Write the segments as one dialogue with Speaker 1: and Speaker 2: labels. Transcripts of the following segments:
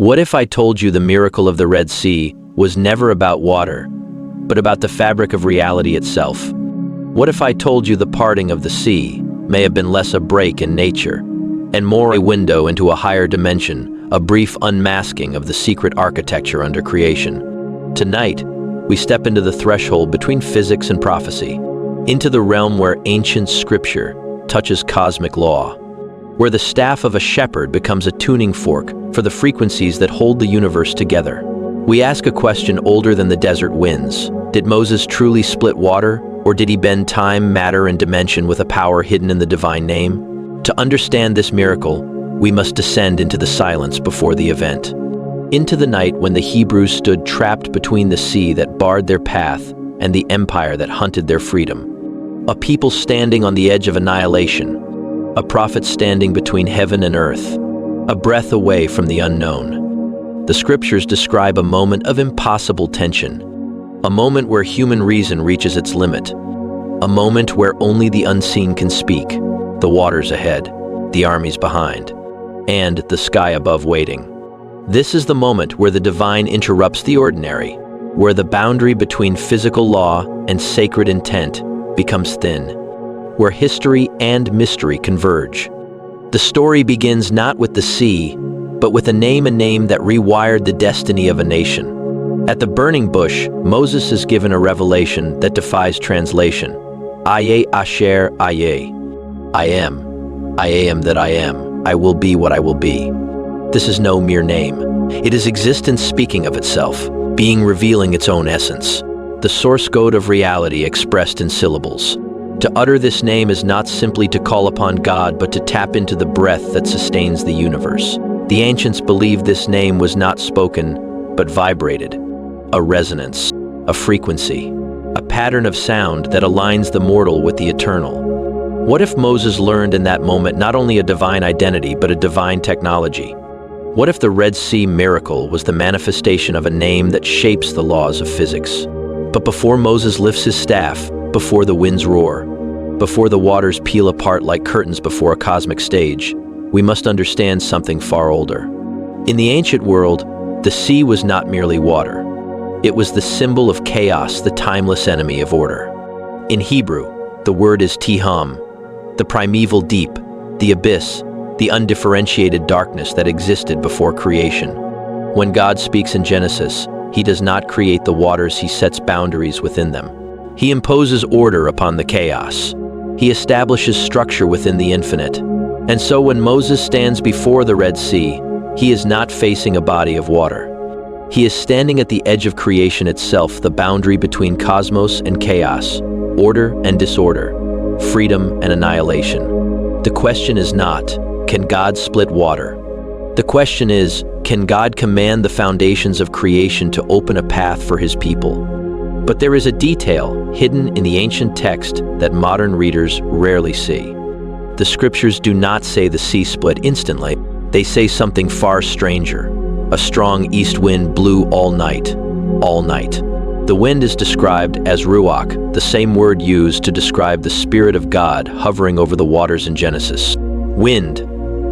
Speaker 1: What if I told you the miracle of the Red Sea was never about water, but about the fabric of reality itself? What if I told you the parting of the sea may have been less a break in nature, and more a window into a higher dimension, a brief unmasking of the secret architecture under creation? Tonight, we step into the threshold between physics and prophecy, into the realm where ancient scripture touches cosmic law, where the staff of a shepherd becomes a tuning fork for the frequencies that hold the universe together. We ask a question older than the desert winds. Did Moses truly split water, or did he bend time, matter, and dimension with a power hidden in the divine name? To understand this miracle, we must descend into the silence before the event, into the night when the Hebrews stood trapped between the sea that barred their path and the empire that hunted their freedom. A people standing on the edge of annihilation, a prophet standing between heaven and earth, a breath away from the unknown. The scriptures describe a moment of impossible tension, a moment where human reason reaches its limit, a moment where only the unseen can speak, the waters ahead, the armies behind, and the sky above waiting. This is the moment where the divine interrupts the ordinary, where the boundary between physical law and sacred intent becomes thin, where history and mystery converge. The story begins not with the sea, but with a name that rewired the destiny of a nation. At the burning bush, Moses is given a revelation that defies translation. Aye Asher Aye. I am that I am. I will be what I will be. This is no mere name. It is existence speaking of itself, being revealing its own essence. The source code of reality expressed in syllables. To utter this name is not simply to call upon God, but to tap into the breath that sustains the universe. The ancients believed this name was not spoken, but vibrated. A resonance, a frequency, a pattern of sound that aligns the mortal with the eternal. What if Moses learned in that moment not only a divine identity, but a divine technology? What if the Red Sea miracle was the manifestation of a name that shapes the laws of physics? But before Moses lifts his staff, before the winds roar, before the waters peel apart like curtains before a cosmic stage, we must understand something far older. In the ancient world, the sea was not merely water. It was the symbol of chaos, the timeless enemy of order. In Hebrew, the word is tiham, the primeval deep, the abyss, the undifferentiated darkness that existed before creation. When God speaks in Genesis, he does not create the waters, he sets boundaries within them. He imposes order upon the chaos. He establishes structure within the infinite. And so when Moses stands before the Red Sea, he is not facing a body of water. He is standing at the edge of creation itself, the boundary between cosmos and chaos, order and disorder, freedom and annihilation. The question is not, can God split water? The question is, can God command the foundations of creation to open a path for his people? But there is a detail hidden in the ancient text that modern readers rarely see. The scriptures do not say the sea split instantly. They say something far stranger. A strong east wind blew all night. All night. The wind is described as ruach, the same word used to describe the Spirit of God hovering over the waters in Genesis. Wind,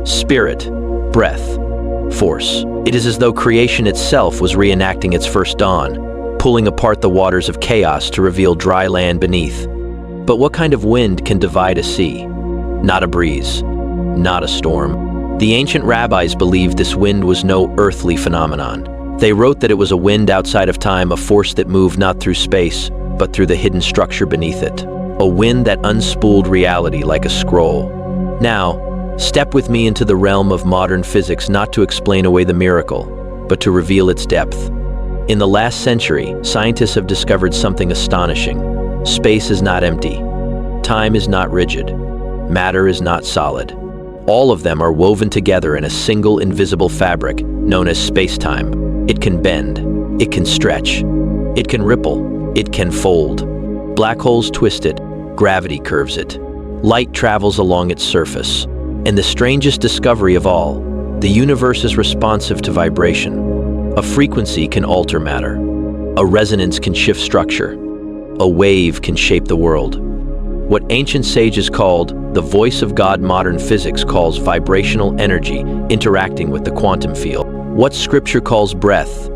Speaker 1: spirit, breath, force. It is as though creation itself was reenacting its first dawn, pulling apart the waters of chaos to reveal dry land beneath. But what kind of wind can divide a sea? Not a breeze, not a storm. The ancient rabbis believed this wind was no earthly phenomenon. They wrote that it was a wind outside of time, a force that moved not through space, but through the hidden structure beneath it. A wind that unspooled reality like a scroll. Now, step with me into the realm of modern physics, not to explain away the miracle, but to reveal its depth. In the last century, scientists have discovered something astonishing. Space is not empty. Time is not rigid. Matter is not solid. All of them are woven together in a single invisible fabric known as space-time. It can bend. It can stretch. It can ripple. It can fold. Black holes twist it. Gravity curves it. Light travels along its surface. And the strangest discovery of all, the universe is responsive to vibration. A frequency can alter matter. A resonance can shift structure. A wave can shape the world. What ancient sages called the voice of God, modern physics calls vibrational energy interacting with the quantum field. What Scripture calls breath,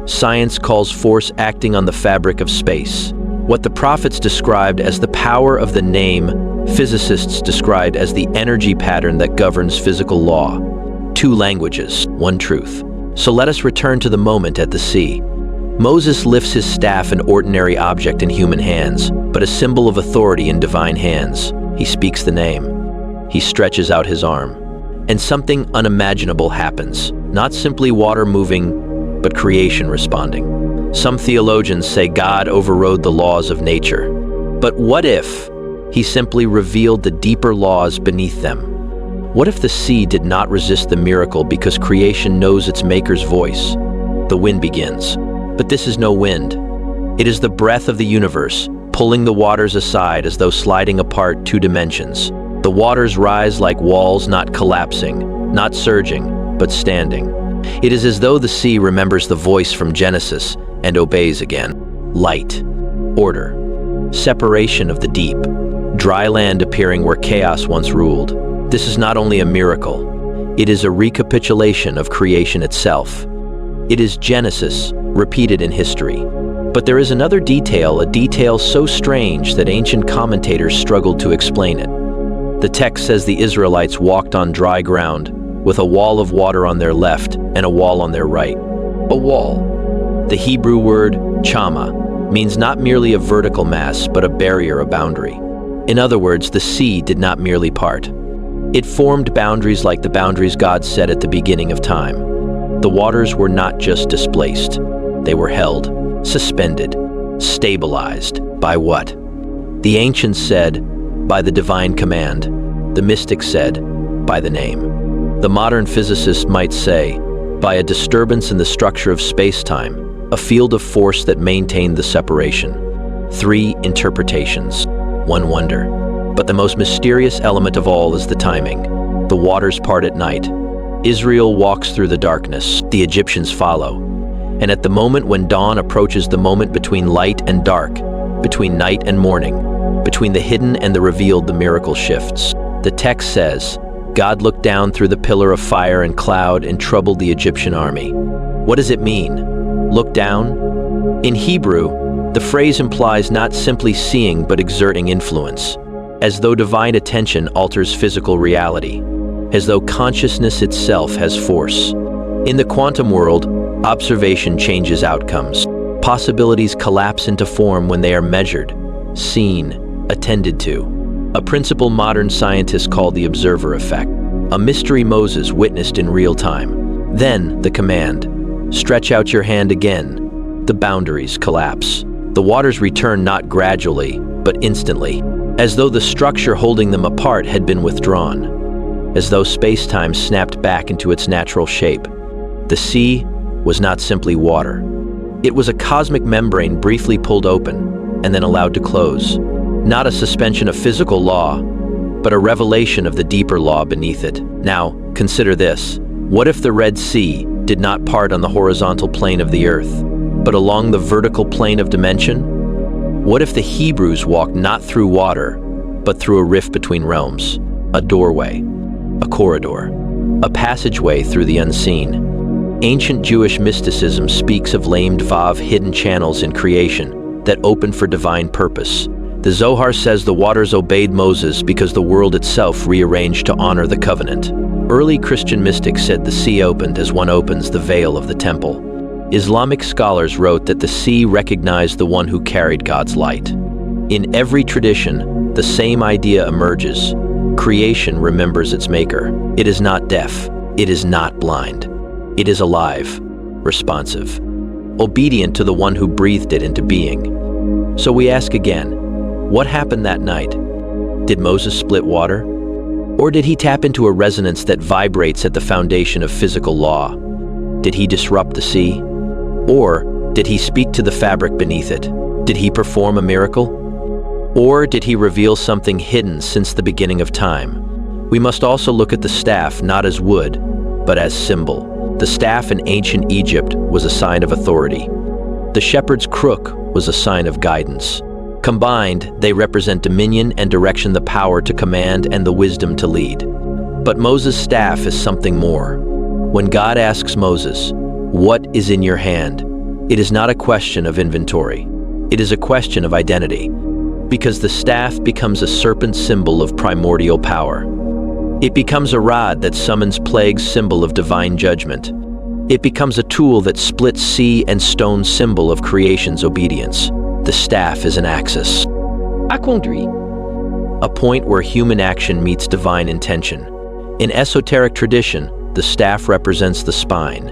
Speaker 1: science calls force acting on the fabric of space. What the prophets described as the power of the name, physicists described as the energy pattern that governs physical law. Two languages, one truth. So let us return to the moment at the sea. Moses lifts his staff, an ordinary object in human hands, but a symbol of authority in divine hands. He speaks the name. He stretches out his arm. And something unimaginable happens. Not simply water moving, but creation responding. Some theologians say God overrode the laws of nature. But what if he simply revealed the deeper laws beneath them? What if the sea did not resist the miracle because creation knows its maker's voice? The wind begins. But this is no wind. It is the breath of the universe, pulling the waters aside as though sliding apart two dimensions. The waters rise like walls, not collapsing, not surging, but standing. It is as though the sea remembers the voice from Genesis and obeys again. Light, order, separation of the deep, dry land appearing where chaos once ruled. This is not only a miracle, it is a recapitulation of creation itself. It is Genesis, repeated in history. But there is another detail, a detail so strange that ancient commentators struggled to explain it. The text says the Israelites walked on dry ground, with a wall of water on their left and a wall on their right. A wall. The Hebrew word, chama, means not merely a vertical mass, but a barrier, a boundary. In other words, the sea did not merely part. It formed boundaries like the boundaries God set at the beginning of time. The waters were not just displaced. They were held, suspended, stabilized. By what? The ancients said, by the divine command. The mystics said, by the name. The modern physicists might say, by a disturbance in the structure of space-time, a field of force that maintained the separation. Three interpretations, one wonder. But the most mysterious element of all is the timing. The waters part at night. Israel walks through the darkness. The Egyptians follow. And at the moment when dawn approaches, the moment between light and dark, between night and morning, between the hidden and the revealed, the miracle shifts. The text says, God looked down through the pillar of fire and cloud and troubled the Egyptian army. What does it mean? Look down? In Hebrew, the phrase implies not simply seeing but exerting influence, as though divine attention alters physical reality, as though consciousness itself has force. In the quantum world, observation changes outcomes. Possibilities collapse into form when they are measured, seen, attended to. A principle modern scientists call the observer effect. A mystery Moses witnessed in real time. Then the command, stretch out your hand again. The boundaries collapse. The waters return not gradually, but instantly, as though the structure holding them apart had been withdrawn, as though space-time snapped back into its natural shape. The sea was not simply water. It was a cosmic membrane briefly pulled open and then allowed to close. Not a suspension of physical law, but a revelation of the deeper law beneath it. Now, consider this. What if the Red Sea did not part on the horizontal plane of the earth, but along the vertical plane of dimension? What if the Hebrews walked not through water, but through a rift between realms, a doorway, a corridor, a passageway through the unseen? Ancient Jewish mysticism speaks of lamed vav, hidden channels in creation that open for divine purpose. The Zohar says the waters obeyed Moses because the world itself rearranged to honor the covenant. Early Christian mystics said the sea opened as one opens the veil of the temple. Islamic scholars wrote that the sea recognized the one who carried God's light. In every tradition, the same idea emerges. Creation remembers its maker. It is not deaf. It is not blind. It is alive, responsive, obedient to the one who breathed it into being. So we ask again, what happened that night? Did Moses split water? Or did he tap into a resonance that vibrates at the foundation of physical law? Did he disrupt the sea? Or did he speak to the fabric beneath it? Did he perform a miracle? Or did he reveal something hidden since the beginning of time? We must also look at the staff not as wood, but as symbol. The staff in ancient Egypt was a sign of authority. The shepherd's crook was a sign of guidance. Combined, they represent dominion and direction, the power to command and the wisdom to lead. But Moses' staff is something more. When God asks Moses, "What is in your hand?" it is not a question of inventory. It is a question of identity, because the staff becomes a serpent symbol of primordial power. It becomes a rod that summons plagues, symbol of divine judgment. It becomes a tool that splits sea and stone, symbol of creation's obedience. The staff is an axis, a point where human action meets divine intention. In esoteric tradition, the staff represents the spine.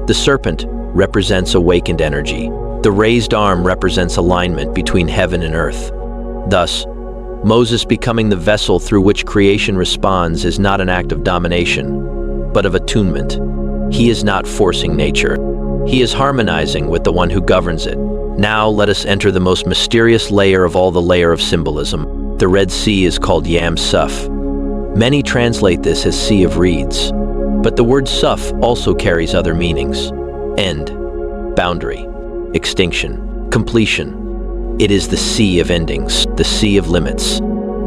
Speaker 1: The serpent represents awakened energy. The raised arm represents alignment between heaven and earth. Thus, Moses becoming the vessel through which creation responds is not an act of domination, but of attunement. He is not forcing nature. He is harmonizing with the one who governs it. Now let us enter the most mysterious layer of all, the layer of symbolism. The Red Sea is called Yam Suph. Many translate this as Sea of Reeds, but the word Suph also carries other meanings. End, boundary, extinction, completion. It is the sea of endings, the sea of limits,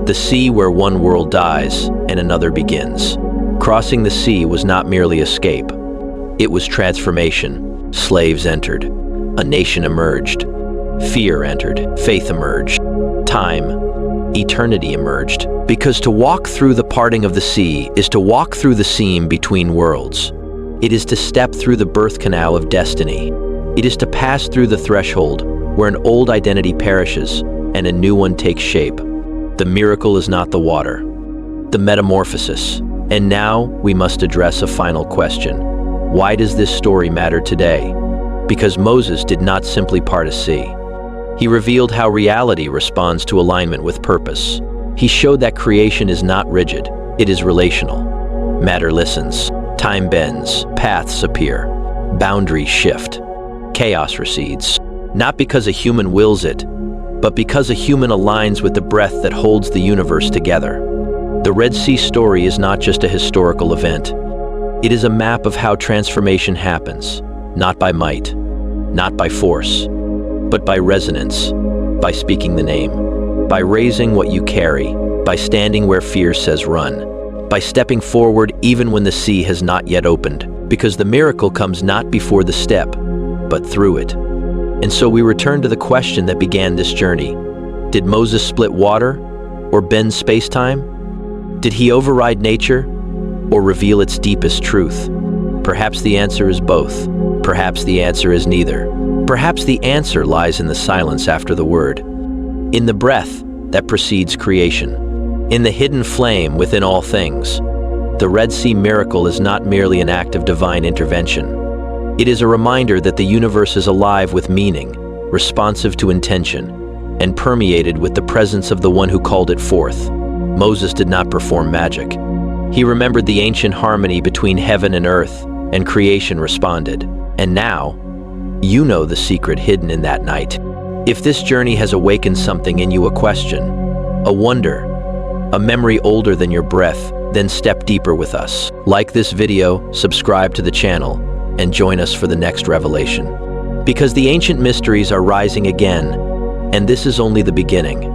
Speaker 1: the sea where one world dies and another begins. Crossing the sea was not merely escape. It was transformation. Slaves entered. A nation emerged. Fear entered. Faith emerged. Time, eternity emerged. Because to walk through the parting of the sea is to walk through the seam between worlds. It is to step through the birth canal of destiny. It is to pass through the threshold where an old identity perishes and a new one takes shape. The miracle is not the water, the metamorphosis. And now we must address a final question. Why does this story matter today? Because Moses did not simply part a sea. He revealed how reality responds to alignment with purpose. He showed that creation is not rigid, it is relational. Matter listens, time bends, paths appear, boundaries shift, chaos recedes. Not because a human wills it, but because a human aligns with the breath that holds the universe together. The Red Sea story is not just a historical event. It is a map of how transformation happens, not by might, not by force, but by resonance, by speaking the name, by raising what you carry, by standing where fear says run, by stepping forward even when the sea has not yet opened, because the miracle comes not before the step, but through it. And so we return to the question that began this journey. Did Moses split water or bend space-time? Did he override nature or reveal its deepest truth? Perhaps the answer is both. Perhaps the answer is neither. Perhaps the answer lies in the silence after the word, in the breath that precedes creation, in the hidden flame within all things. The Red Sea miracle is not merely an act of divine intervention. It is a reminder that the universe is alive with meaning, responsive to intention, and permeated with the presence of the one who called it forth. Moses did not perform magic. He remembered the ancient harmony between heaven and earth, and creation responded. And now, you know the secret hidden in that night. If this journey has awakened something in you, a question, a wonder, a memory older than your breath, then step deeper with us. Like this video, subscribe to the channel, and join us for the next revelation. Because the ancient mysteries are rising again, and this is only the beginning.